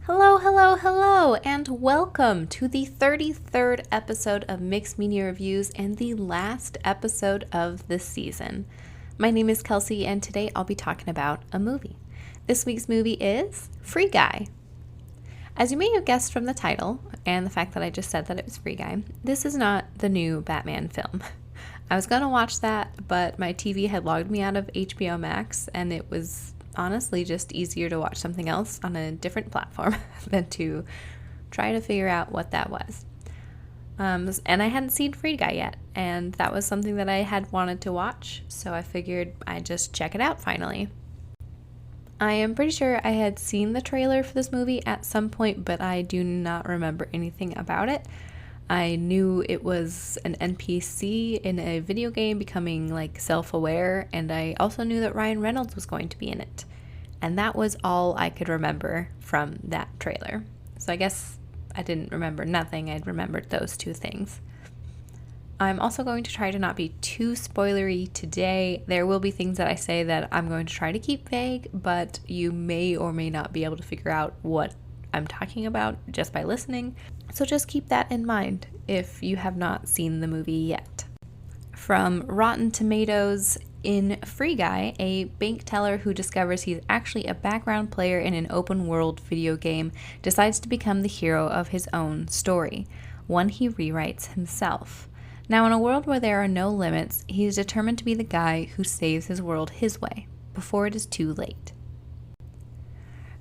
Hello, hello, hello, and welcome to the 33rd episode of Mixed Media Reviews and the last episode of the season. My name is Kelsey, and today I'll be talking about a movie. This week's movie is Free Guy. As you may have guessed from the title and the fact that I just said that it was Free Guy, this is not the new Batman film. I was going to watch that, but my TV had logged me out of HBO Max, and it was honestly just easier to watch something else on a different platform than to try to figure out what that was. And I hadn't seen Free Guy yet, and that was something that I had wanted to watch, so I figured I'd just check it out finally. I am pretty sure I had seen the trailer for this movie at some point, but I do not remember anything about it. I knew it was an NPC in a video game becoming like self-aware, and I also knew that Ryan Reynolds was going to be in it. And that was all I could remember from that trailer. So I guess I didn't remember nothing, I'd remembered those two things. I'm also going to try to not be too spoilery today. There will be things that I say that I'm going to try to keep vague, but you may or may not be able to figure out what I'm talking about just by listening. So just keep that in mind if you have not seen the movie yet. From Rotten Tomatoes, in Free Guy, a bank teller who discovers he's actually a background player in an open world video game decides to become the hero of his own story, one he rewrites himself. Now, in a world where there are no limits, he is determined to be the guy who saves his world his way, before it is too late.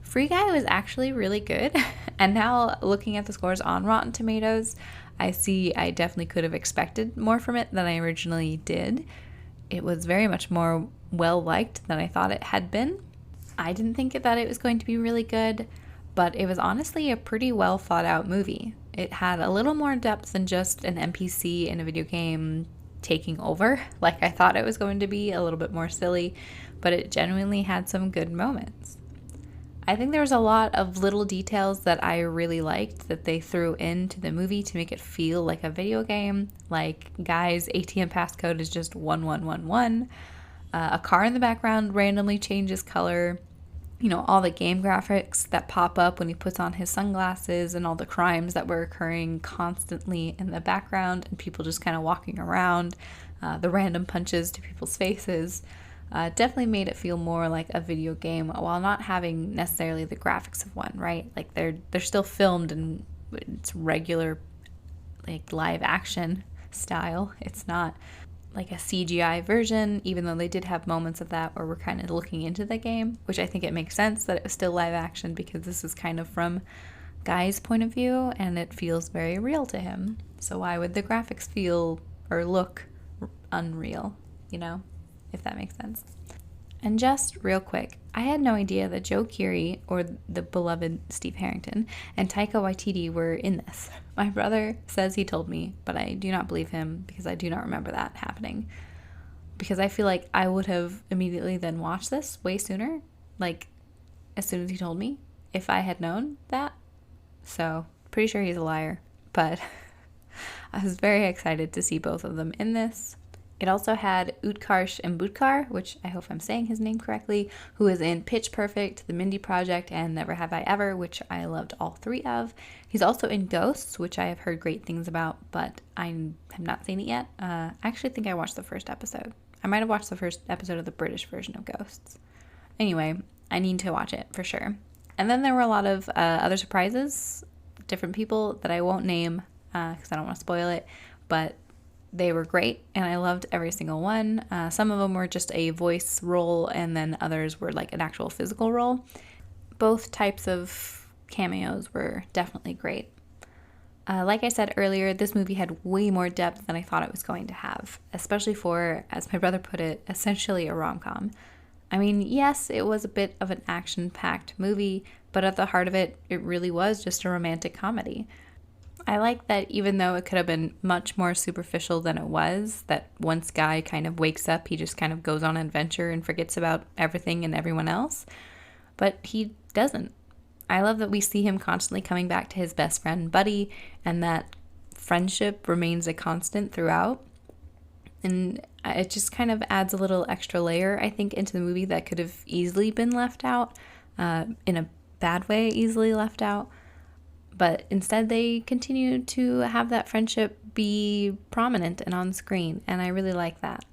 Free Guy was actually really good, and now looking at the scores on Rotten Tomatoes, I see I definitely could have expected more from it than I originally did. It was very much more well-liked than I thought it had been. I didn't think that it was going to be really good, but it was honestly a pretty well thought out movie. It had a little more depth than just an NPC in a video game taking over, like I thought it was going to be, a little bit more silly, but it genuinely had some good moments. I think there was a lot of little details that I really liked that they threw into the movie to make it feel like a video game, like Guy's ATM passcode is just 1111, a car in the background randomly changes color, all the game graphics that pop up when he puts on his sunglasses, and all the crimes that were occurring constantly in the background and people just kind of walking around, the random punches to people's faces. Definitely made it feel more like a video game while not having necessarily the graphics of one, right? Like they're still filmed in its regular like live action style. It's not like a CGI version, even though they did have moments of that where we're kind of looking into the game, which I think it makes sense that it was still live action because this is kind of from Guy's point of view and it feels very real to him. So why would the graphics feel or look unreal, if that makes sense. And just real quick, I had no idea that Joe Keery, or the beloved Steve Harrington, and Taika Waititi were in this. My brother says he told me, but I do not believe him because I do not remember that happening. Because I feel like I would have immediately then watched this way sooner, like as soon as he told me, if I had known that. So, pretty sure he's a liar, but I was very excited to see both of them in this. It also had Utkarsh Ambudkar, which I hope I'm saying his name correctly, who is in Pitch Perfect, The Mindy Project, and Never Have I Ever, which I loved all three of. He's also in Ghosts, which I have heard great things about, but I have not seen it yet. I actually think I watched the first episode. I might have watched the first episode of the British version of Ghosts. Anyway, I need to watch it for sure. And then there were a lot of other surprises, different people that I won't name because I don't want to spoil it, but they were great, and I loved every single one. Some of them were just a voice role, and then others were like an actual physical role. Both types of cameos were definitely great. Like I said earlier, this movie had way more depth than I thought it was going to have, especially for, as my brother put it, essentially a rom-com. I mean, yes, it was a bit of an action-packed movie, but at the heart of it, it really was just a romantic comedy. I like that even though it could have been much more superficial than it was, that once Guy kind of wakes up, he just kind of goes on an adventure and forgets about everything and everyone else. But he doesn't. I love that we see him constantly coming back to his best friend, Buddy, and that friendship remains a constant throughout. And it just kind of adds a little extra layer, I think, into the movie that could have easily been left out in a bad way easily left out. But instead they continue to have that friendship be prominent and on screen, and I really like that.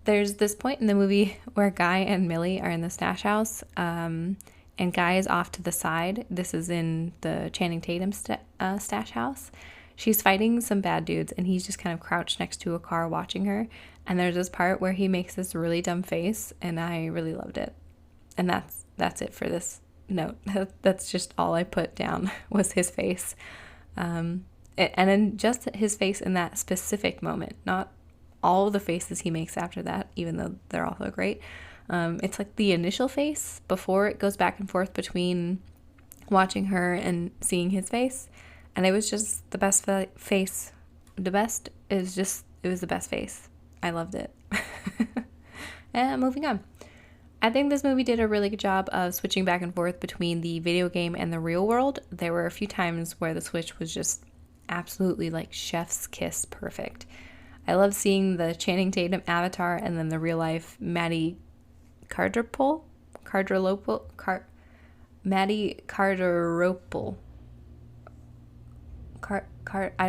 There's this point in the movie where Guy and Millie are in the stash house, and Guy is off to the side. This is in the Channing Tatum stash house. She's fighting some bad dudes, and he's just kind of crouched next to a car watching her. And there's this part where he makes this really dumb face, and I really loved it. And that's it for this note. That's just all I put down was his face. And then just his face in that specific moment, not all the faces he makes after that, even though they're also great. It's like the initial face before it goes back and forth between watching her and seeing his face. And it was just the best face. It was the best face. I loved it. And moving on. I think this movie did a really good job of switching back and forth between the video game and the real world. There were a few times where the switch was just absolutely like chef's kiss perfect. I love seeing the Channing Tatum avatar and then the real life Maddie Carderopol. I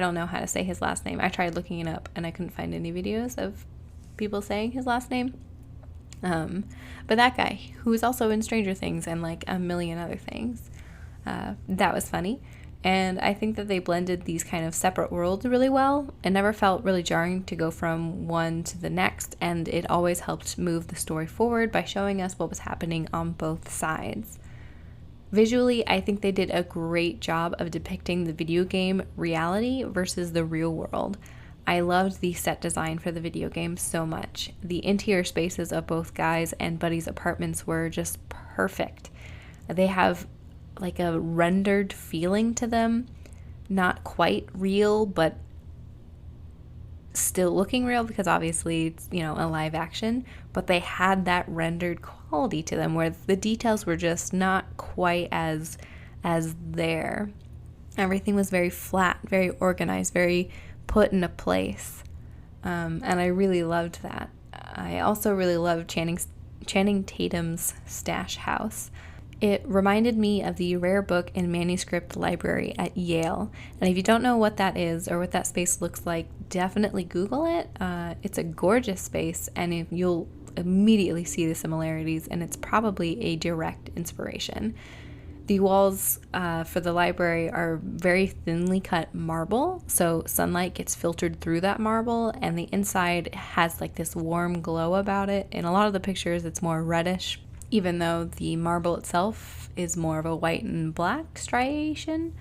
don't know how to say his last name. I tried looking it up and I couldn't find any videos of people saying his last name. But that guy, who is also in Stranger Things and like a million other things, that was funny. And I think that they blended these kind of separate worlds really well. It never felt really jarring to go from one to the next, and it always helped move the story forward by showing us what was happening on both sides. Visually, I think they did a great job of depicting the video game reality versus the real world. I loved the set design for the video game so much. The interior spaces of both Guy's and Buddy's apartments were just perfect. They have like a rendered feeling to them, not quite real, but still looking real because obviously it's, a live action, but they had that rendered quality to them where the details were just not quite as there. Everything was very flat, very organized, very put in a place, and I really loved that. I also really loved Channing Tatum's stash house. It reminded me of the rare book and manuscript library at Yale. And if you don't know what that is or what that space looks like, definitely Google it. It's a gorgeous space, and you'll immediately see the similarities, and it's probably a direct inspiration. The walls for the library are very thinly cut marble, so sunlight gets filtered through that marble, and the inside has like this warm glow about it. In a lot of the pictures, it's more reddish, even though the marble itself is more of a white and black striation.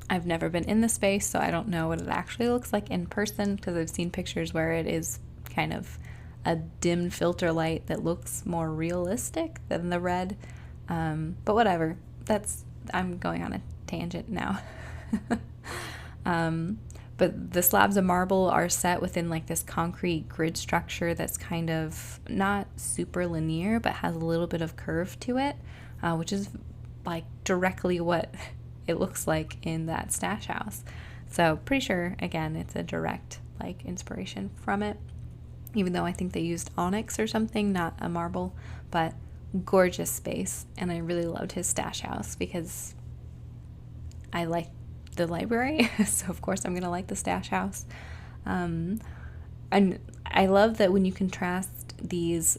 I've never been in the space, so I don't know what it actually looks like in person, because I've seen pictures where it is kind of a dimmed filter light that looks more realistic than the red. But whatever. I'm going on a tangent now. But the slabs of marble are set within like this concrete grid structure that's kind of not super linear, but has a little bit of curve to it, which is like directly what it looks like in that stash house. So pretty sure, again, it's a direct like inspiration from it, even though I think they used onyx or something, not a marble. But gorgeous space, and I really loved his stash house because I like the library, so of course I'm gonna like the stash house. And I love that when you contrast these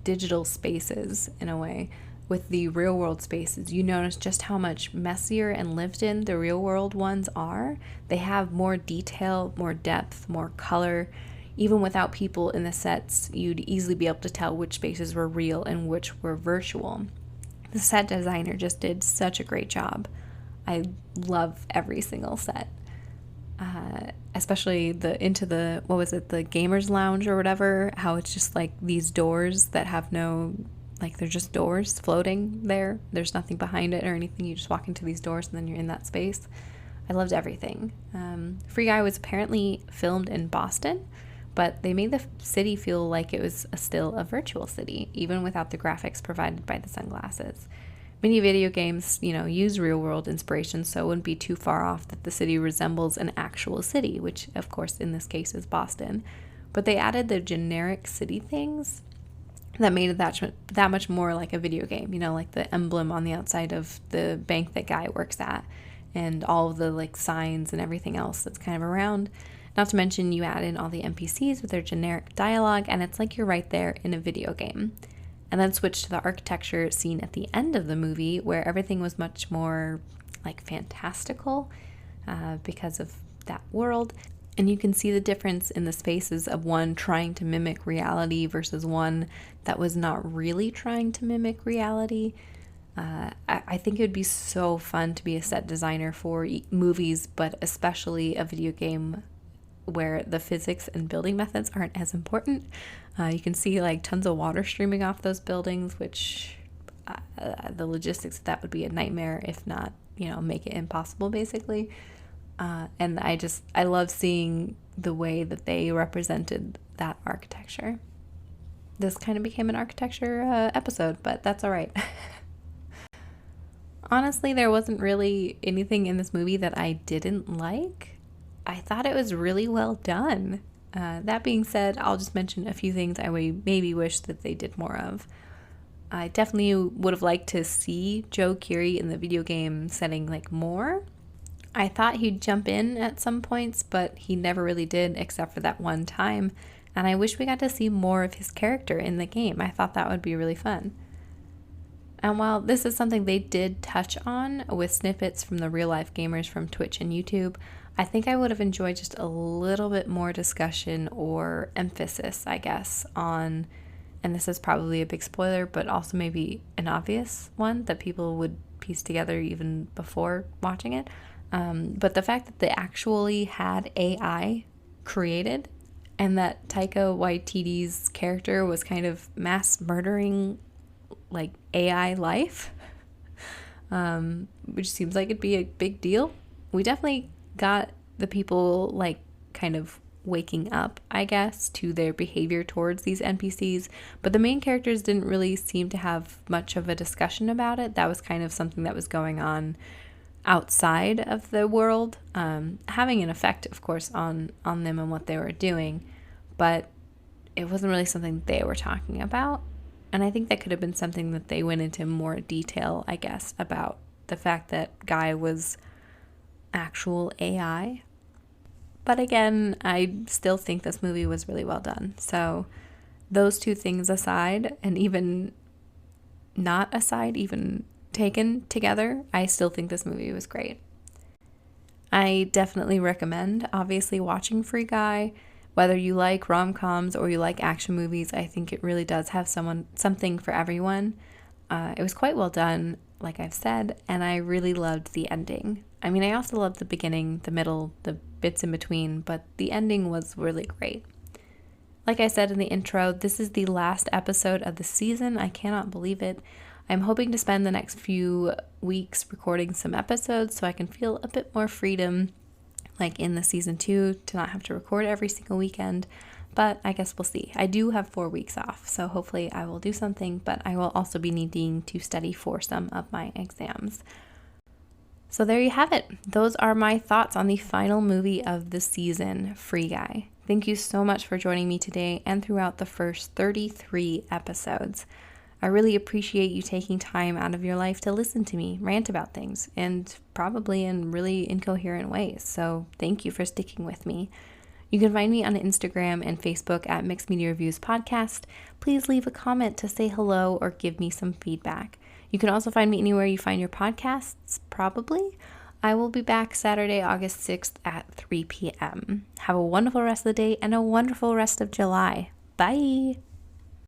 digital spaces in a way with the real world spaces, you notice just how much messier and lived in the real world ones are. They have more detail, more depth, more color. Even without people in the sets, you'd easily be able to tell which spaces were real and which were virtual. The set designer just did such a great job. I love every single set. Especially the gamers lounge or whatever, how it's just like these doors that have they're just doors floating there. There's nothing behind it or anything. You just walk into these doors and then you're in that space. I loved everything. Free Guy was apparently filmed in Boston, but they made the city feel like it was still a virtual city, even without the graphics provided by the sunglasses. Many video games, use real-world inspiration, so it wouldn't be too far off that the city resembles an actual city, which, of course, in this case is Boston. But they added the generic city things that made it that much more like a video game, like the emblem on the outside of the bank that Guy works at and all of the like signs and everything else that's kind of around. Not to mention you add in all the NPCs with their generic dialogue, and it's like you're right there in a video game. And then switch to the architecture scene at the end of the movie where everything was much more like fantastical because of that world. And you can see the difference in the spaces of one trying to mimic reality versus one that was not really trying to mimic reality. I think it would be so fun to be a set designer for movies, but especially a video game where the physics and building methods aren't as important. You can see like tons of water streaming off those buildings, which the logistics of that would be a nightmare, if not, make it impossible basically. And I love seeing the way that they represented that architecture. This kind of became an architecture episode, but that's all right. Honestly, there wasn't really anything in this movie that I didn't like. I thought it was really well done. That being said, I'll just mention a few things I maybe wish that they did more of. I definitely would have liked to see Joe Keery in the video game setting like more. I thought he'd jump in at some points, but he never really did except for that one time. And I wish we got to see more of his character in the game. I thought that would be really fun. And while this is something they did touch on with snippets from the real life gamers from Twitch and YouTube, I think I would have enjoyed just a little bit more discussion or emphasis, I guess, on, and this is probably a big spoiler, but also maybe an obvious one that people would piece together even before watching it. But the fact that they actually had AI created and that Taika Waititi's character was kind of mass murdering like AI life, which seems like it'd be a big deal. We definitely got the people like kind of waking up, I guess, to their behavior towards these NPCs, but the main characters didn't really seem to have much of a discussion about it. That was kind of something that was going on outside of the world, having an effect, of course, on them and what they were doing, but it wasn't really something they were talking about. And I think that could have been something that they went into more detail, I guess, about the fact that Guy was actual AI. But again, I still think this movie was really well done. So those two things aside, and even not aside, even taken together, I still think this movie was great. I definitely recommend, obviously, watching Free Guy. Whether you like rom-coms or you like action movies, I think it really does have something for everyone. It was quite well done, like I've said, and I really loved the ending. I mean, I also loved the beginning, the middle, the bits in between, but the ending was really great. Like I said in the intro, this is the last episode of the season. I cannot believe it. I'm hoping to spend the next few weeks recording some episodes so I can feel a bit more freedom, like in the season 2, to not have to record every single weekend, but I guess we'll see. I do have 4 weeks off, so hopefully I will do something, but I will also be needing to study for some of my exams. So there you have it. Those are my thoughts on the final movie of the season, Free Guy. Thank you so much for joining me today and throughout the first 33 episodes. I really appreciate you taking time out of your life to listen to me rant about things, and probably in really incoherent ways, so thank you for sticking with me. You can find me on Instagram and Facebook at Mixed Media Reviews Podcast. Please leave a comment to say hello or give me some feedback. You can also find me anywhere you find your podcasts, probably. I will be back Saturday, August 6th at 3 p.m. Have a wonderful rest of the day and a wonderful rest of July. Bye!